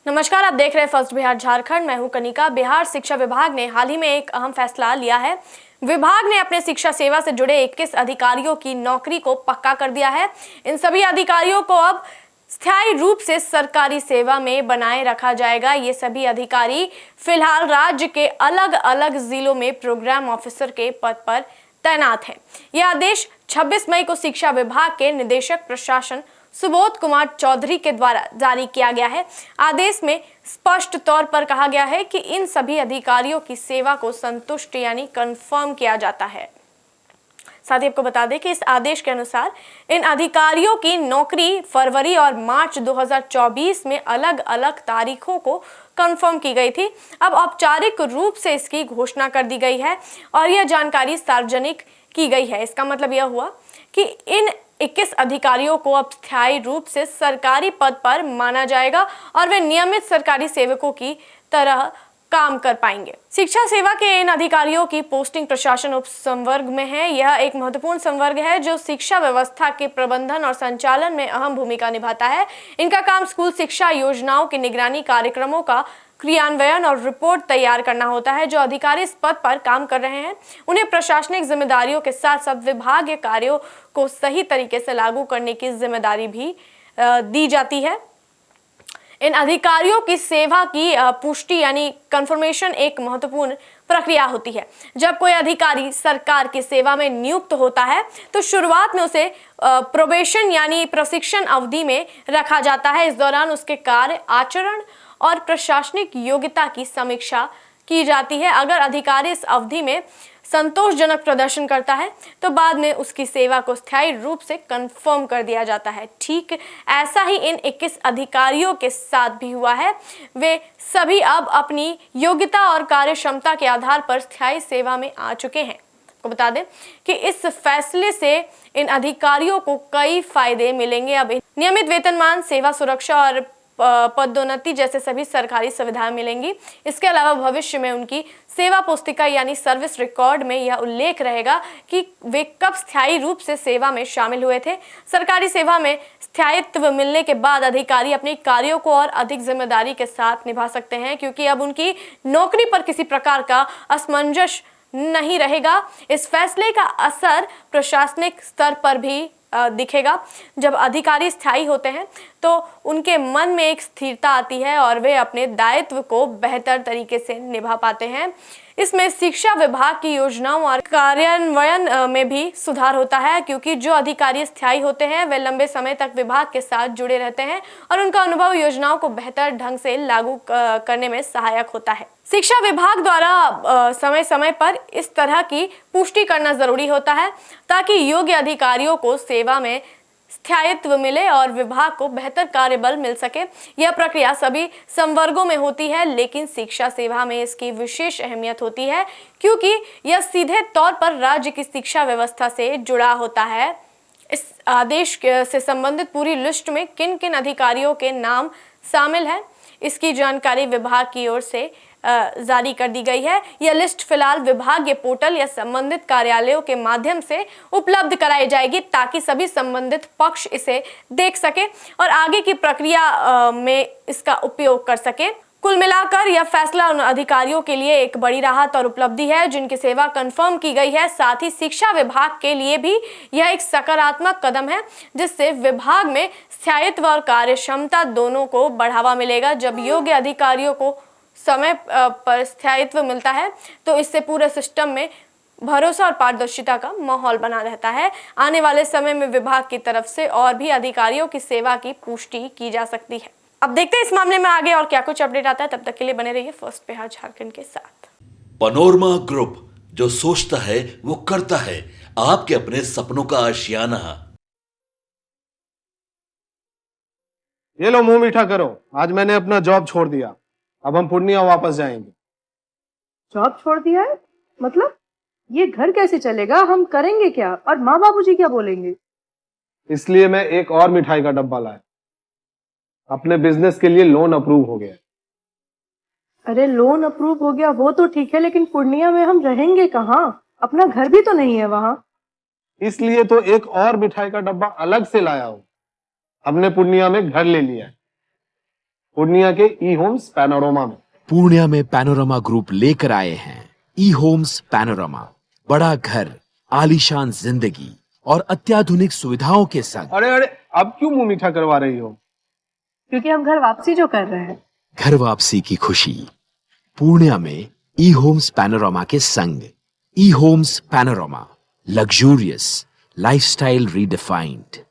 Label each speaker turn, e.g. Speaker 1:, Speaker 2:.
Speaker 1: नमस्कार, आप देख रहे हैं फर्स्ट बिहार झारखंड। मैं हूं कनिका। बिहार शिक्षा विभाग ने हाल ही में एक अहम फैसला लिया है। विभाग ने अपने शिक्षा सेवा से जुड़े 21 अधिकारियों की नौकरी को पक्का कर दिया है। इन सभी अधिकारियों को अब स्थायी रूप से सरकारी सेवा में बनाए रखा जाएगा। ये सभी अधिकारी फिलहाल राज्य के अलग अलग जिलों में प्रोग्राम ऑफिसर के पद पर तैनात हैं। यह आदेश 26 मई को शिक्षा विभाग के निदेशक प्रशासन सुबोध कुमार चौधरी के द्वारा जारी किया गया है। आदेश में स्पष्ट तौर पर कहा गया है कि इन सभी अधिकारियों की सेवा को संतुष्ट यानी कंफर्म किया जाता है। साथ ही आपको बता दें कि इस आदेश के अनुसार इन अधिकारियों की नौकरी फरवरी और मार्च 2024 में अलग अलग तारीखों को कंफर्म की गई थी। अब औपचारिक रूप से इसकी घोषणा कर दी गई है और यह जानकारी सार्वजनिक की गई है। इसका मतलब यह हुआ कि इन 21 अधिकारियों को अब स्थायी रूप से सरकारी पद पर माना जाएगा और वे नियमित सरकारी सेवकों की तरह काम कर पाएंगे। शिक्षा सेवा के इन अधिकारियों की पोस्टिंग प्रशासन उप संवर्ग में है। यह एक महत्वपूर्ण संवर्ग है जो शिक्षा व्यवस्था के प्रबंधन और संचालन में अहम भूमिका निभाता है। इनका काम स्कूल शिक्षा योजनाओं की निगरानी, कार्यक्रमों का क्रियान्वयन और रिपोर्ट तैयार करना होता है। जो अधिकारी इस पद पर काम कर रहे हैं उन्हें प्रशासनिक जिम्मेदारियों के साथ साथ विभागीय कार्यों को सही तरीके से लागू करने की जिम्मेदारी भी दी जाती है। इन अधिकारियों की सेवा की पुष्टि यानी कंफर्मेशन एक महत्वपूर्ण प्रक्रिया होती है। जब कोई अधिकारी सरकार की सेवा में नियुक्त होता है तो शुरुआत में उसे प्रोबेशन यानी प्रशिक्षण अवधि में रखा जाता है। इस दौरान उसके कार्य, आचरण और प्रशासनिक योग्यता की समीक्षा की जाती है। अगर अधिकारी इस अवधि में संतोषजनक प्रदर्शन करता है तो बाद में उसकी सेवा को स्थायी रूप से कंफर्म कर दिया जाता है। ठीक ऐसा ही इन 21 अधिकारियों के साथ भी हुआ है। वे सभी अब अपनी योग्यता और कार्य क्षमता के आधार पर स्थायी सेवा में आ चुके हैं। आपको बता दें कि इस फैसले से इन अधिकारियों को कई फायदे मिलेंगे। अब नियमित वेतनमान, सेवा सुरक्षा और पदोन्नति जैसे सभी सरकारी सुविधाएं मिलेंगी। इसके अलावा भविष्य में उनकी सेवा पुस्तिका यानी सर्विस रिकॉर्ड में यह उल्लेख रहेगा कि वे कब स्थायी रूप से सेवा में शामिल हुए थे। सरकारी सेवा में स्थायित्व मिलने के बाद अधिकारी अपने कार्यों को और अधिक जिम्मेदारी के साथ निभा सकते हैं, क्योंकि अब उनकी नौकरी पर किसी प्रकार का असमंजस नहीं रहेगा। इस फैसले का असर प्रशासनिक स्तर पर भी दिखेगा। जब अधिकारी स्थायी होते हैं तो उनके मन में एक स्थिरता आती है और वे अपने दायित्व को बेहतर तरीके से निभा पाते हैं। इसमें शिक्षा विभाग की योजनाओं और कार्यान्वयन में भी सुधार होता है, क्योंकि जो अधिकारी स्थायी होते हैं वे लंबे समय तक विभाग के साथ जुड़े रहते हैं और उनका अनुभव योजनाओं को बेहतर ढंग से लागू करने में सहायक होता है। शिक्षा विभाग द्वारा समय समय पर इस तरह की पुष्टि करना जरूरी होता है ताकि योग्य अधिकारियों को सेवा में स्थायित्व मिले और विभाग को बेहतर कार्यबल मिल सके। यह प्रक्रिया सभी संवर्गों में होती है, लेकिन शिक्षा सेवा में इसकी विशेष अहमियत होती है क्योंकि यह सीधे तौर पर राज्य की शिक्षा व्यवस्था से जुड़ा होता है। इस आदेश से संबंधित पूरी लिस्ट में किन किन अधिकारियों के नाम शामिल हैं, इसकी जानकारी विभाग की ओर से जारी कर दी गई है। यह लिस्ट फिलहाल विभागीय पोर्टल या संबंधित कार्यालयों के माध्यम से उपलब्ध कराई जाएगी ताकि सभी संबंधित पक्ष इसे देख सके और आगे की प्रक्रिया में इसका उपयोग कर सके। कुल मिलाकर यह फैसला उन अधिकारियों के लिए एक बड़ी राहत और उपलब्धि है जिनकी सेवा कंफर्म की गई है। साथ ही शिक्षा विभाग के लिए भी यह एक सकारात्मक कदम है जिससे विभाग में स्थायित्व और कार्य क्षमता दोनों को बढ़ावा मिलेगा। जब योग्य अधिकारियों को समय पर स्थायित्व मिलता है तो इससे पूरे सिस्टम में भरोसा और पारदर्शिता का माहौल बना रहता है। आने वाले समय में विभाग की तरफ से और भी अधिकारियों की सेवा की पुष्टि की जा सकती है। अब देखते हैं इस मामले में आगे और क्या कुछ अपडेट आता है। तब तक के लिए बने रहिए फर्स्ट बिहार झारखंड के साथ।
Speaker 2: पनोरमा ग्रुप, जो सोचता है वो करता है। आपके अपने सपनों का आशियाना।
Speaker 3: ये लो, मुंह मीठा करो। आज मैंने अपना जॉब छोड़ दिया। अब हम पूर्णिया वापस जाएंगे।
Speaker 4: जॉब छोड़ दिया है? मतलब ये घर कैसे चलेगा? हम करेंगे क्या? और माँ बाबूजी क्या बोलेंगे?
Speaker 3: इसलिए मैं एक और मिठाई का डब्बा लाया। अपने बिजनेस के लिए लोन अप्रूव हो गया।
Speaker 4: अरे लोन अप्रूव हो गया वो तो ठीक है, लेकिन पूर्णिया में हम रहेंगे कहाँ? अपना घर भी तो नहीं है वहां।
Speaker 3: इसलिए तो एक और मिठाई का डब्बा अलग से लाया हूं। हमने पूर्णिया में घर ले लिया है। पूर्णिया के ई होम्स पैनोरमा में।
Speaker 5: पूर्णिया में पैनोरमा ग्रुप लेकर आए हैं ई होम्स पैनोरमा। बड़ा घर, आलीशान जिंदगी और अत्याधुनिक सुविधाओं के संग।
Speaker 3: अरे अरे, अब क्यों मुंह मीठा करवा रही हो?
Speaker 4: क्योंकि हम घर वापसी जो कर रहे हैं।
Speaker 5: घर वापसी की खुशी पूर्णिया में ई होम्स पैनोरमा के संग। ई homes panorama, luxurious lifestyle redefined.